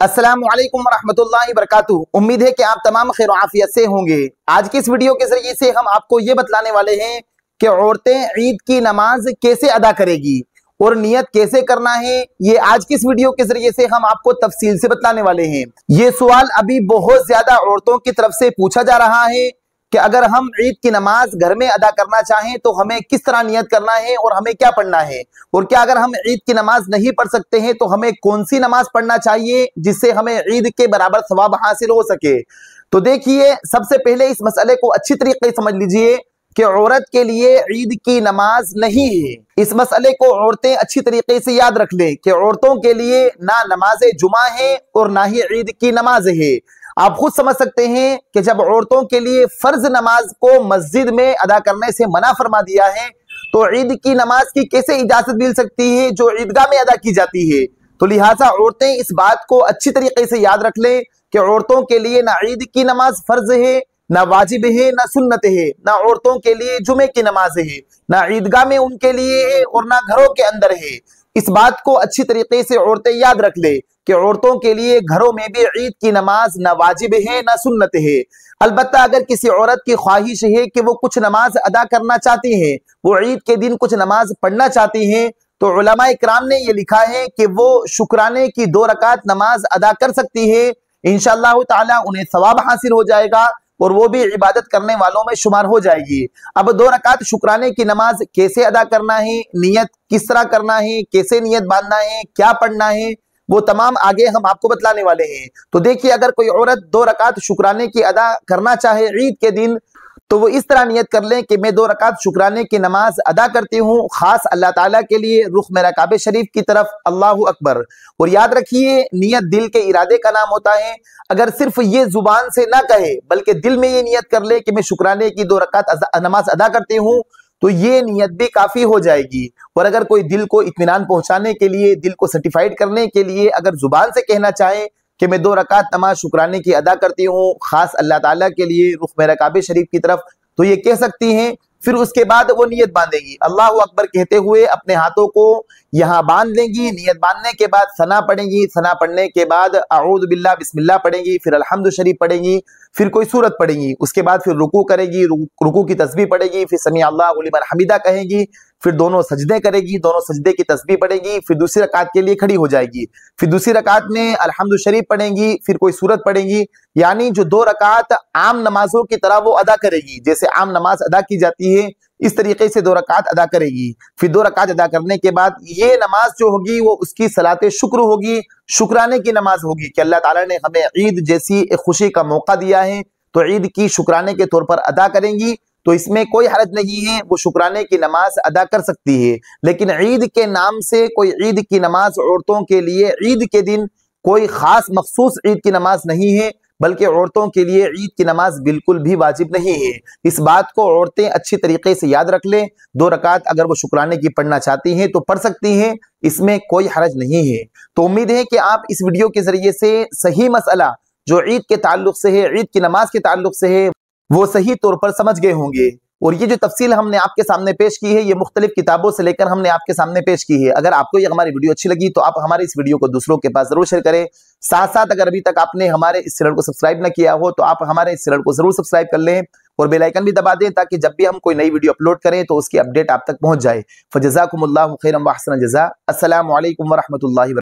अस्सलामु अलैकुम वरहमतुल्लाहि वबरकातुहू। उम्मीद है कि आप तमाम खैर आफियत से होंगे। आज की इस वीडियो के जरिए से हम आपको ये बतलाने वाले हैं कि औरतें ईद की नमाज कैसे अदा करेगी और नियत कैसे करना है। ये आज की इस वीडियो के जरिए से हम आपको तफसील से बतलाने वाले हैं। ये सवाल अभी बहुत ज्यादा औरतों की तरफ से पूछा जा रहा है कि अगर हम ईद की नमाज घर में अदा करना चाहें तो हमें किस तरह नियत करना है और हमें क्या पढ़ना है, और क्या अगर हम ईद की नमाज नहीं पढ़ सकते हैं तो हमें कौन सी नमाज पढ़ना चाहिए जिससे हमें ईद के बराबर सवाब हासिल हो सके। तो देखिए, सबसे पहले इस मसले को अच्छी तरीके से समझ लीजिए कि औरत के लिए ईद की नमाज नहीं है। इस मसले को औरतें अच्छी तरीके से याद रख लें कि औरतों के लिए ना नमाज जुमा है और ना ही ईद की नमाज है। आप खुद समझ सकते हैं कि जब औरतों के लिए फर्ज नमाज को मस्जिद में अदा करने से मना फरमा दिया है तो ईद की नमाज की कैसे इजाजत मिल सकती है जो ईदगाह में अदा की जाती है। तो लिहाजा औरतें इस बात को अच्छी तरीके से याद रख लें कि औरतों के लिए ना ईद की नमाज फर्ज है, ना वाजिब है, ना सुन्नत है, ना औरतों के लिए जुमे की नमाज है, ना ईदगाह में उनके लिए है और ना घरों के अंदर है। इस बात को अच्छी तरीके से औरतें याद रख ले कि औरतों के लिए घरों में भी ईद की नमाज ना वाजिब है ना सुन्नत है। अलबत्ता अगर किसी औरत की ख्वाहिश है कि वो कुछ नमाज अदा करना चाहती है, वो ईद के दिन कुछ नमाज पढ़ना चाहती है, तो उलमा इकराम ने ये लिखा है कि वो शुक्राने की 2 रकात नमाज अदा कर सकती है। इंशाअल्लाह ताला उन्हें सवाब हासिल हो जाएगा और वो भी इबादत करने वालों में शुमार हो जाएगी। अब 2 रकात शुक्राने की नमाज कैसे अदा करना है, नियत किस तरह करना है, कैसे नियत बांधना है, क्या पढ़ना है, वो तमाम आगे हम आपको बतलाने वाले हैं। तो देखिए, अगर कोई औरत 2 रकात शुक्राने की अदा करना चाहे ईद के दिन तो वो इस तरह नियत कर लें कि मैं 2 रकात शुक्राने की नमाज अदा करती हूँ खास अल्लाह ताला के लिए, रुख मेरा काबे शरीफ की तरफ, अल्लाहु अकबर। और याद रखिए, नियत दिल के इरादे का नाम होता है। अगर सिर्फ ये जुबान से ना कहे बल्कि दिल में ये नियत कर ले कि मैं शुक्राने की 2 रकात नमाज अदा करती हूँ तो ये नियत भी काफी हो जाएगी। और अगर कोई दिल को इत्मीनान पहुंचाने के लिए, दिल को सर्टिफाइड करने के लिए अगर जुबान से कहना चाहे कि मैं 2 रकात नमाज शुक्राने की अदा करती हूँ खास अल्लाह ताला के लिए, रुख मेरा काबे शरीफ की तरफ, तो ये कह सकती हैं। फिर उसके बाद वो नियत बांधेगी, अल्लाहु अकबर कहते हुए अपने हाथों को यहाँ बांध लेंगी। नियत बांधने के बाद सना पढ़ेंगी, सना पढ़ने के बाद अऊज़ु बिल्लाह बिस्मिल्लाह पढ़ेंगी, फिर अल्हम्दु शरीफ पढ़ेंगी, फिर कोई सूरत पढ़ेंगी, उसके बाद फिर रुकू करेगी, रुकू की तस्बीह पढ़ेगी, फिर समी अल्लाहु लिमन हमीदा कहेगी, फिर दोनों सजदे करेगी, दोनों सजदे की तस्बीह पढ़ेगी, फिर दूसरी रकात के लिए खड़ी हो जाएगी, फिर दूसरी रकात में अल्हम्दु शरीफ पढ़ेंगी, फिर कोई सूरत पढ़ेंगी। यानी जो 2 रकात आम नमाजों की तरह वो अदा करेगी, जैसे आम नमाज अदा की जाती है इस तरीके से 2 रकात अदा करेगी। फिर 2 रकात अदा करने के बाद ये नमाज जो होगी वो उसकी सलाते शुक्र होगी, शुक्राने की नमाज होगी कि अल्लाह ताला ने हमें ईद जैसी एक खुशी का मौका दिया है तो ईद की शुक्राने के तौर पर अदा करेंगी। तो इसमें कोई हरज नहीं है, वो शुक्राने की नमाज अदा कर सकती है। लेकिन ईद के नाम से कोई ईद की नमाज औरतों के लिए ईद के दिन कोई खास मखसूस ईद की नमाज नहीं है, बल्कि औरतों के लिए ईद की नमाज बिल्कुल भी वाजिब नहीं है। इस बात को औरतें अच्छी तरीके से याद रख लें। 2 रकात अगर वो शुक्राने की पढ़ना चाहती हैं तो पढ़ सकती हैं, इसमें कोई हरज नहीं है। तो उम्मीद है कि आप इस वीडियो के जरिए से सही मसला जो ईद के ताल्लुक से है, ईद की नमाज के ताल्लुक से है, वो सही तौर पर समझ गए होंगे। और ये जो तफसील हमने आपके सामने पेश की है ये मुख्तलिफ किताबों से लेकर हमने आपके सामने पेश की है। अगर आपको ये हमारी वीडियो अच्छी लगी तो आप हमारे इस वीडियो को दूसरों के पास जरूर शेयर करें। साथ साथ अगर अभी तक आपने हमारे इस चैनल को सब्सक्राइब न किया हो तो आप हमारे इस चैनल को जरूर सब्सक्राइब कर लें और बेल आइकन भी दबा दें ताकि जब भी हम कोई नई वीडियो अपलोड करें तो उसकी अपडेट आप तक पहुंच जाए। फजज़ाकुमुल्लाहु खैरन व अहसन जज़ा। अस्सलामु अलैकुम व रहमतुल्लाहि व